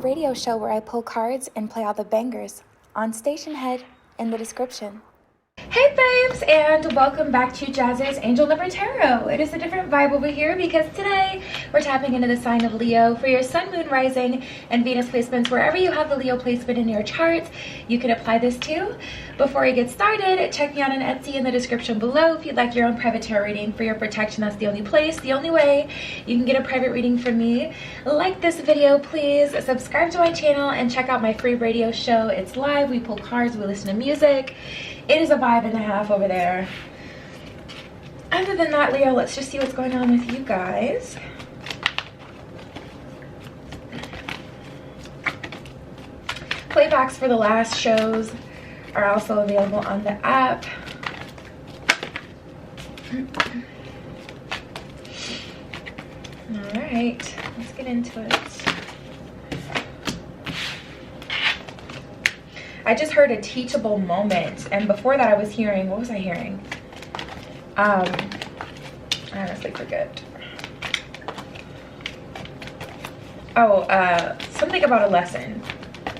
radio show where I pull cards and play all the bangers on Station Head in the description. Hey babes, and welcome back to Jazz's Angel Number Tarot. It is a different vibe over here because today we're tapping into the sign of Leo for your Sun, Moon, Rising, and Venus placements. Wherever you have the Leo placement in your chart, you can apply this to. Before we get started, check me out on Etsy in the description below if you'd like your own private tarot reading. For your protection, that's the only place, the only way you can get a private reading from me. Like this video, please. Subscribe to my channel and check out my free radio show. It's live. We pull cards, we listen to music. It is a vibe and a half over there. Other than that, Leo, let's just see what's going on with you guys. Playbacks for the last shows are also available on the app. All right, let's get into it. I just heard a teachable moment, and before that I was hearing, what was I hearing? I honestly forget. Oh, something about a lesson.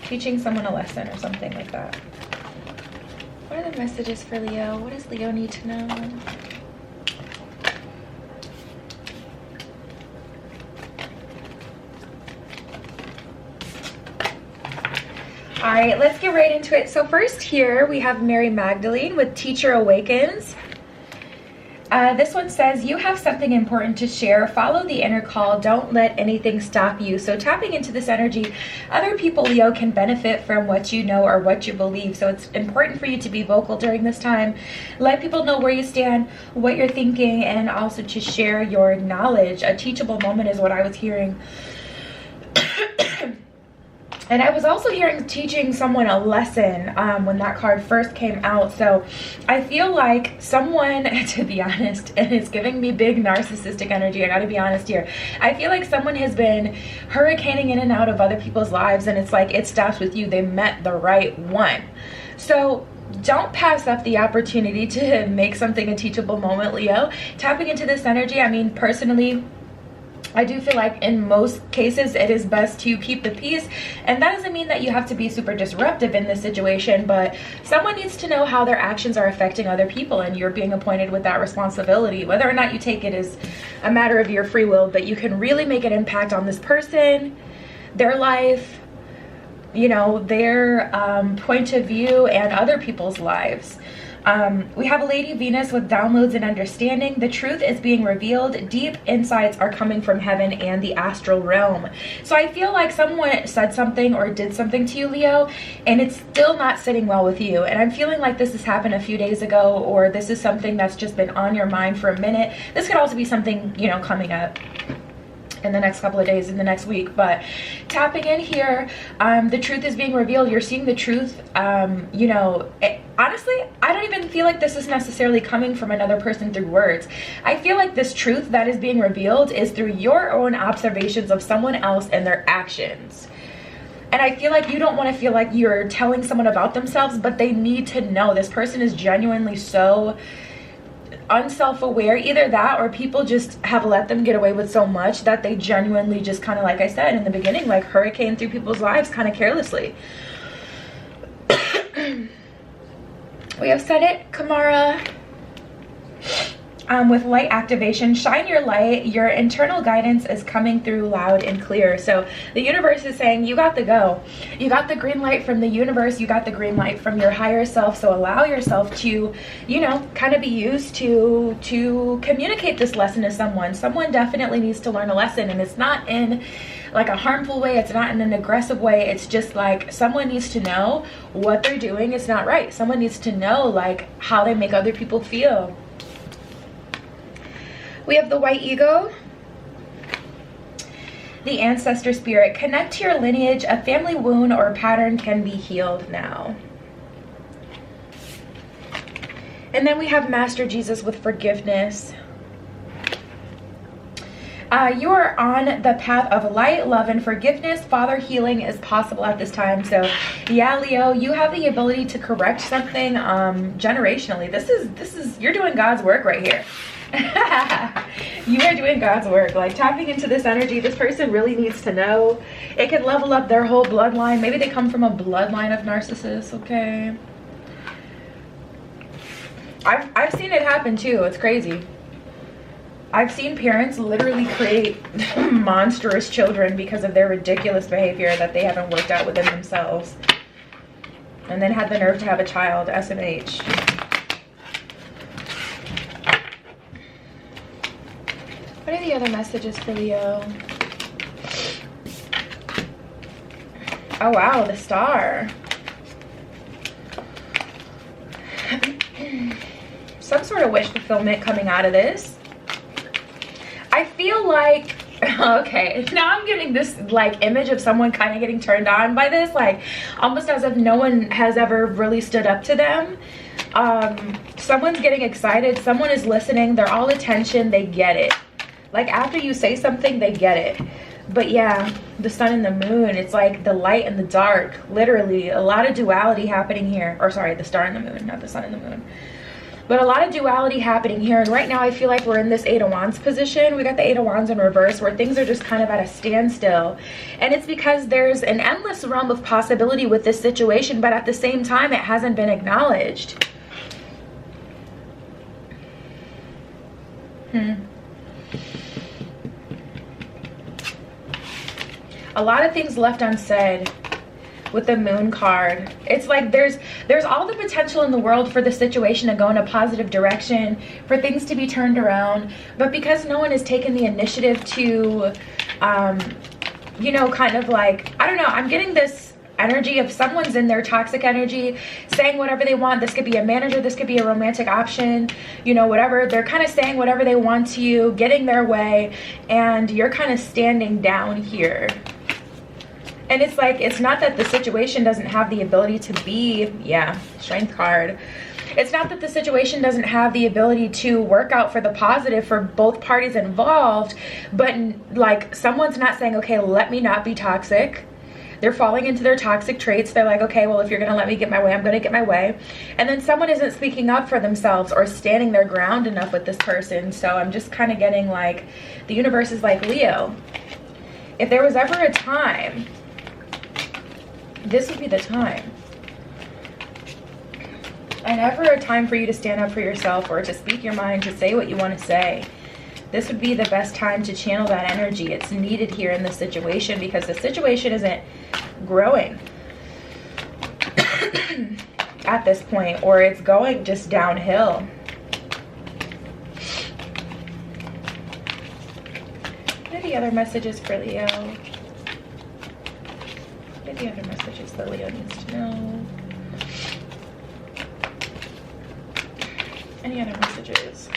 Teaching someone a lesson or something like that. What are the messages for Leo? What does Leo need to know? All right, let's get right into it. So first here we have Mary Magdalene with Teacher Awakens. This one says, you have something important to share. Follow the inner call. Don't let anything stop you. So tapping into this energy, other people, Leo, can benefit from what you know or what you believe. So it's important for you to be vocal during this time. Let people know where you stand, what you're thinking, and also to share your knowledge. A teachable moment is what I was hearing. And I was also hearing teaching someone a lesson when that card first came out. So I feel like someone, to be honest, and it's giving me big narcissistic energy, I gotta be honest here. I feel like someone has been hurricaning in and out of other people's lives, and it's like it stops with you. They met the right one. So don't pass up the opportunity to make something a teachable moment, Leo. Tapping into this energy, I mean, personally, I do feel like in most cases it is best to keep the peace, and that doesn't mean that you have to be super disruptive in this situation, but someone needs to know how their actions are affecting other people, and you're being appointed with that responsibility. Whether or not you take it is a matter of your free will, but you can really make an impact on this person, their life, you know, their point of view, and other people's lives. We have a Lady Venus with downloads and understanding. The truth is being revealed. Deep insights are coming from heaven and the astral realm. So I feel like someone said something or did something to you, Leo, and it's still not sitting well with you. And I'm feeling like this has happened a few days ago, or this is something that's just been on your mind for a minute. This could also be something, you know, coming up in the next couple of days, in the next week. But tapping in here, the truth is being revealed. You're seeing the truth. You know, honestly, I don't even feel like this is necessarily coming from another person through words. I feel like this truth that is being revealed is through your own observations of someone else and their actions. And I feel like you don't want to feel like you're telling someone about themselves, but they need to know. This person is genuinely so unself-aware. Either that, or people just have let them get away with so much that they genuinely just kind of, like I said in the beginning, like hurricane through people's lives kind of carelessly. We have said it, Kamara, with light activation. Shine your light. Your internal guidance is coming through loud and clear. So the universe is saying you got the go. You got the green light from the universe. You got the green light from your higher self. So allow yourself to, you know, kind of be used to communicate this lesson to someone. Someone definitely needs to learn a lesson, and it's not in like a harmful way. It's not in an aggressive way. It's just like someone needs to know what they're doing is not right. Someone needs to know like how they make other people feel. We have the white ego, the ancestor spirit. Connect to your lineage. A family wound or pattern can be healed now. And then we have Master Jesus with forgiveness. You are on the path of light, love, and forgiveness. Father, healing is possible at this time. So yeah, Leo, you have the ability to correct something generationally. This is you're doing God's work right here. You are doing God's work, like tapping into this energy. This person really needs to know. It can level up their whole bloodline. Maybe they come from a bloodline of narcissists. Okay, I've seen it happen too. It's crazy. I've seen parents literally create monstrous children because of their ridiculous behavior that they haven't worked out within themselves, and then had the nerve to have a child. SMH. What are the other messages for Leo? Oh wow, the Star. Some sort of wish fulfillment coming out of this. I feel like, okay, now I'm getting this like image of someone kind of getting turned on by this, like almost as if no one has ever really stood up to them. Someone's getting excited, someone is listening, they're all attention, they get it. Like after you say something, they get it. But yeah, the sun and the moon, it's like the light and the dark, literally a lot of duality happening here. Or sorry, the star and the moon, not the sun and the moon. But a lot of duality happening here. And right now I feel like we're in this Eight of Wands position. We got the Eight of Wands in reverse where things are just kind of at a standstill. And it's because there's an endless realm of possibility with this situation, but at the same time, it hasn't been acknowledged. A lot of things left unsaid with the moon card. It's like there's all the potential in the world for the situation to go in a positive direction, for things to be turned around, but because no one has taken the initiative to you know, kind of like, I don't know, I'm getting this energy of someone's in their toxic energy, saying whatever they want. This could be a manager, this could be a romantic option, you know, whatever. They're kind of saying whatever they want to you, getting their way, and you're kind of standing down here. And it's like, it's not that the situation doesn't have the ability to be, yeah, strength card. It's not that the situation doesn't have the ability to work out for the positive for both parties involved, but like someone's not saying, okay, let me not be toxic. They're falling into their toxic traits. They're like, okay, well, if you're going to let me get my way, I'm going to get my way. And then someone isn't speaking up for themselves or standing their ground enough with this person. So I'm just kind of getting like, the universe is like, Leo, if there was ever a time, this would be the time. And ever a time for you to stand up for yourself or to speak your mind, to say what you want to say. This would be the best time to channel that energy. It's needed here in this situation because the situation isn't growing at this point, or it's going just downhill. What are the other messages for Leo? What are the other messages that Leo needs to know? Any other messages?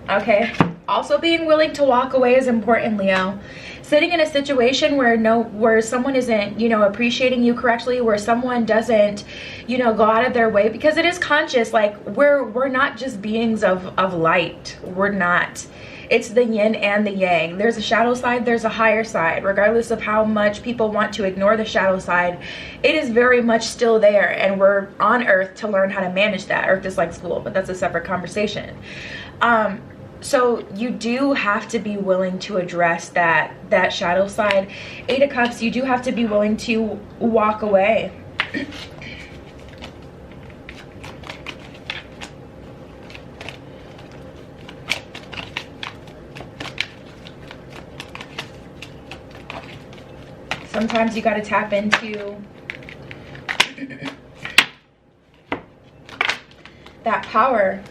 Okay, also being willing to walk away is important, Leo. Sitting in a situation where someone isn't, you know, appreciating you correctly, where someone doesn't, you know, go out of their way, because it is conscious, like we're not just beings of light. We're not. It's the yin and the yang. There's a shadow side, there's a higher side. Regardless of how much people want to ignore the shadow side, it is very much still there, and we're on Earth to learn how to manage that. Earth is like school, but that's a separate conversation. So you do have to be willing to address that shadow side. Eight of Cups, you do have to be willing to walk away. Sometimes you got to tap into that power.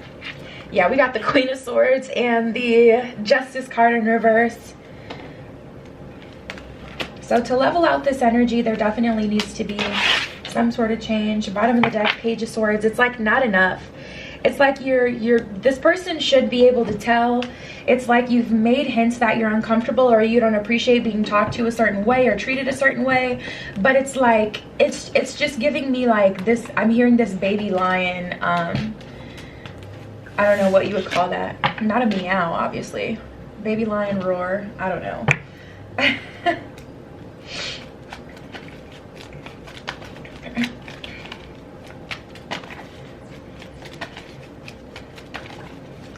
Yeah, we got the Queen of Swords and the Justice card in reverse. So to level out this energy, there definitely needs to be some sort of change. Bottom of the deck, Page of Swords. It's like not enough. It's like this person should be able to tell. It's like you've made hints that you're uncomfortable or you don't appreciate being talked to a certain way or treated a certain way. But it's like, it's just giving me like this, I'm hearing this baby lion, I don't know what you would call that. Not a meow, obviously. Baby lion roar. I don't know.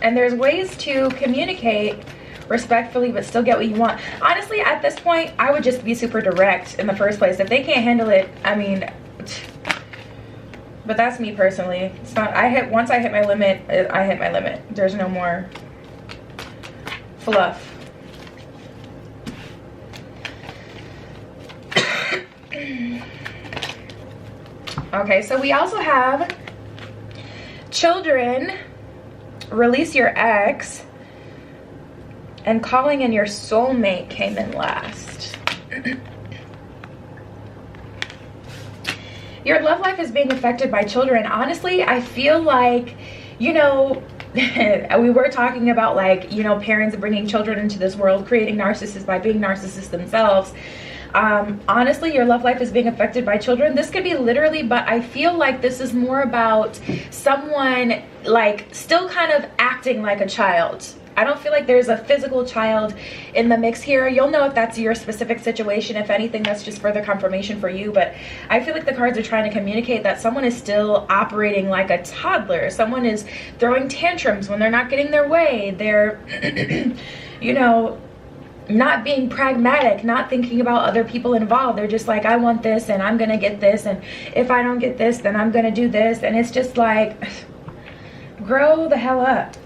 And there's ways to communicate respectfully but still get what you want. Honestly, at this point, I would just be super direct in the first place. If they can't handle it, I mean, but that's me personally. It's not, once I hit my limit, I hit my limit. There's no more fluff. Okay, so we also have children, release your ex, and calling in your soulmate came in last. Your love life is being affected by children. Honestly, I feel like, you know, we were talking about, like, you know, parents bringing children into this world, creating narcissists by being narcissists themselves. Honestly, your love life is being affected by children. This could be literally, but I feel like this is more about someone, like, still kind of acting like a child. I don't feel like there's a physical child in the mix here. You'll know if that's your specific situation. If anything, that's just further confirmation for you. But I feel like the cards are trying to communicate that someone is still operating like a toddler. Someone is throwing tantrums when they're not getting their way. They're, you know, not being pragmatic, not thinking about other people involved. They're just like, I want this and I'm gonna get this, and if I don't get this, then I'm gonna do this. And it's just like, grow the hell up.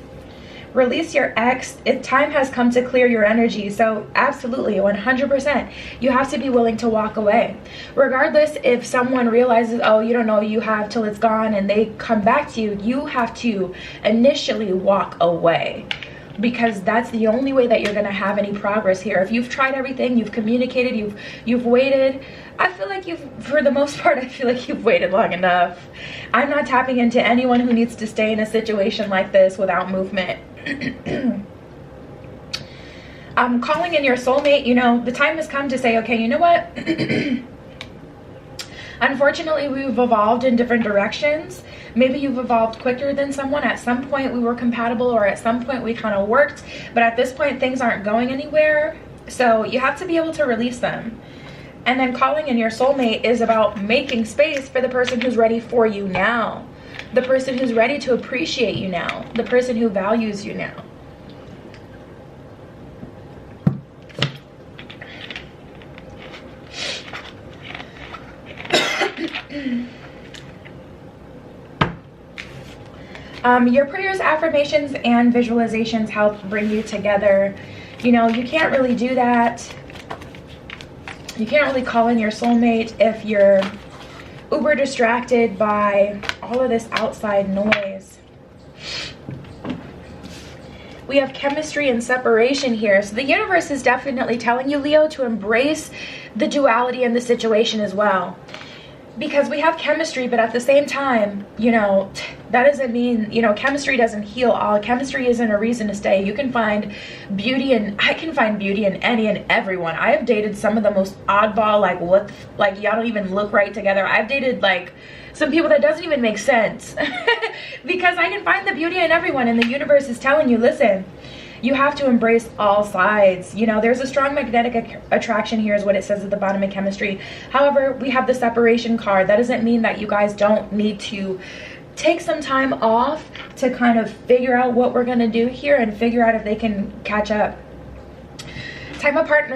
Release your ex. If time has come to clear your energy. So absolutely, 100%, you have to be willing to walk away. Regardless if someone realizes, oh, you don't know, you have till it's gone, and they come back to you, you have to initially walk away, because that's the only way that you're going to have any progress here. If you've tried everything, you've communicated, you've waited, I feel like for the most part, I feel like you've waited long enough. I'm not tapping into anyone who needs to stay in a situation like this without movement. I'm calling in your soulmate. You know, the time has come to say, okay, you know what? Unfortunately, we've evolved in different directions. Maybe you've evolved quicker than someone. At some point we were compatible, or at some point we kind of worked, but at this point things aren't going anywhere. So you have to be able to release them. And then calling in your soulmate is about making space for the person who's ready for you now, the person who's ready to appreciate you now, the person who values you now. Your prayers, affirmations, and visualizations help bring you together. You know, you can't really do that. You can't really call in your soulmate if you're uber distracted by all of this outside noise. We have chemistry and separation here. So the universe is definitely telling you, Leo, to embrace the duality in the situation as well. Because we have chemistry, but at the same time, you know, that doesn't mean, you know, chemistry doesn't heal all. Chemistry isn't a reason to stay. You can find beauty, and I can find beauty in any and everyone. I have dated some of the most oddball, like, what, like, y'all don't even look right together. I've dated, like, some people that doesn't even make sense. Because I can find the beauty in everyone, and the universe is telling you, listen, you have to embrace all sides. You know, there's a strong magnetic attraction here is what it says at the bottom of chemistry. However, we have the separation card. That doesn't mean that you guys don't need to take some time off to kind of figure out what we're going to do here and figure out if they can catch up. Time apart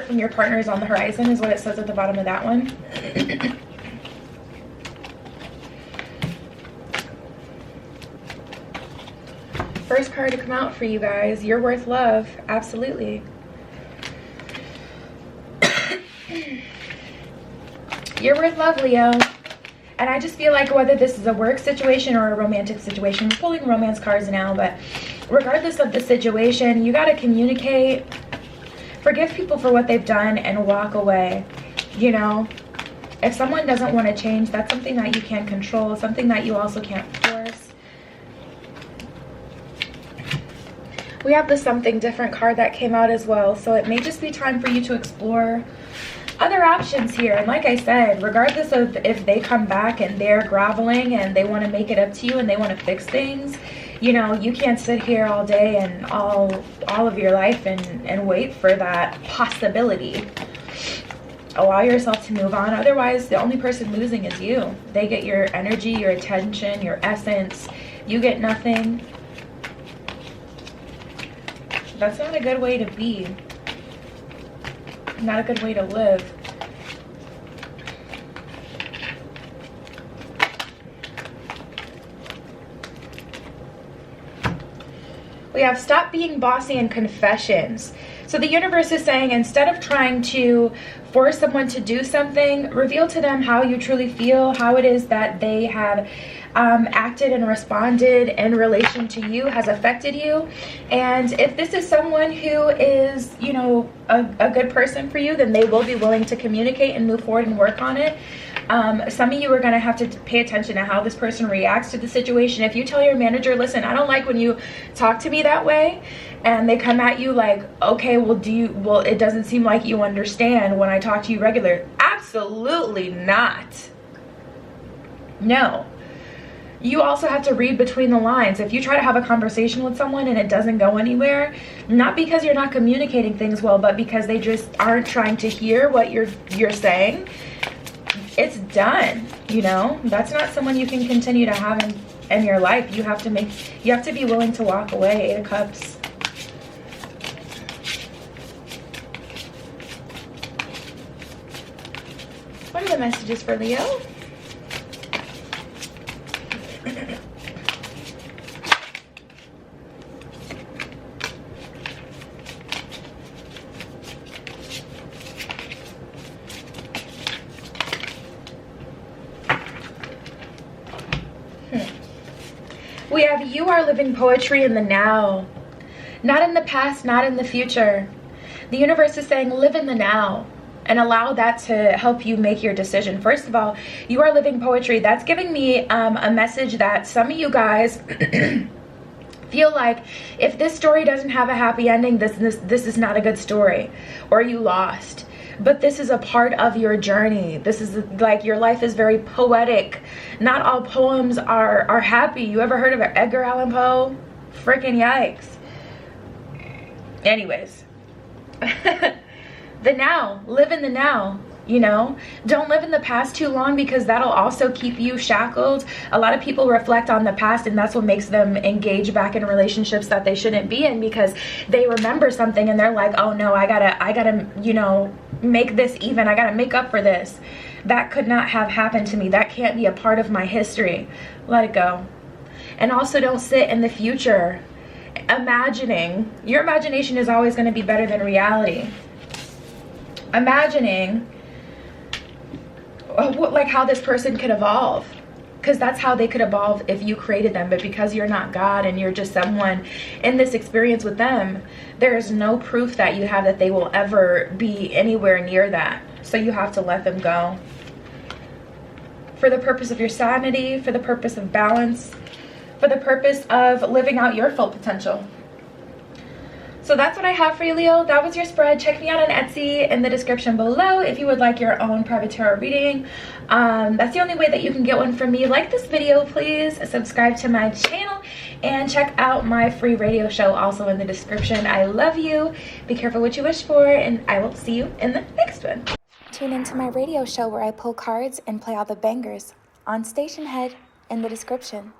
from your partner is on the horizon is what it says at the bottom of that one. First card to come out for you guys. You're worth love. Absolutely. You're worth love, Leo. And I just feel like whether this is a work situation or a romantic situation, we're pulling romance cards now, but regardless of the situation, you got to communicate, forgive people for what they've done, and walk away. You know, if someone doesn't want to change, that's something that you can't control, something that you also can't force. We have the something different card that came out as well, so it may just be time for you to explore other options here. And like I said, regardless of if they come back and they're groveling and they want to make it up to you and they want to fix things, you know, you can't sit here all day and all of your life and wait for that possibility. Allow yourself to move on. Otherwise, the only person losing is you. They get your energy, your attention, your essence. You get nothing. That's not a good way to be. Not a good way to live. We have stop being bossy and confessions. So the universe is saying, instead of trying to force someone to do something, reveal to them how you truly feel, how it is that they have acted and responded in relation to you, has affected you. And if this is someone who is, you know, a good person for you, then they will be willing to communicate and move forward and work on it. Some of you are going to have to pay attention to how this person reacts to the situation. If you tell your manager, listen, I don't like when you talk to me that way, and they come at you like, okay, well, it doesn't seem like you understand when I talk to you regular. Absolutely not. No. You also have to read between the lines. If you try to have a conversation with someone and it doesn't go anywhere, not because you're not communicating things well, but because they just aren't trying to hear what you're saying, it's done. You know, that's not someone you can continue to have in your life. You have to be willing to walk away. 8 of Cups. What are the messages for Leo? We have, you are living poetry in the now, not in the past, not in the future. The universe is saying live in the now and allow that to help you make your decision. First of all, you are living poetry. That's giving me a message that some of you guys feel like if this story doesn't have a happy ending, this is not a good story, or you lost. But this is a part of your journey. This is like, your life is very poetic. Not all poems are happy. You ever heard of Edgar Allan Poe? Freaking yikes. Anyways. The now. Live in the now. You know, don't live in the past too long, because that'll also keep you shackled. A lot of people reflect on the past, and that's what makes them engage back in relationships that they shouldn't be in, because they remember something and they're like, oh no, I gotta, you know, make this even. I gotta make up for this. That could not have happened to me. That can't be a part of my history. Let it go. And also, don't sit in the future imagining. Your imagination is always going to be better than reality. Imagining like how this person could evolve, because that's how they could evolve if you created them. But because you're not God and you're just someone in this experience with them, there is no proof that you have that they will ever be anywhere near that. So you have to let them go, for the purpose of your sanity, for the purpose of balance, for the purpose of living out your full potential. So that's what I have for you, Leo. That was your spread. Check me out on Etsy in the description below if you would like your own private tarot reading. That's the only way that you can get one from me. Like this video, please. Subscribe to my channel and check out my free radio show also in the description. I love you. Be careful what you wish for, and I will see you in the next one. Tune into my radio show where I pull cards and play all the bangers on Station Head in the description.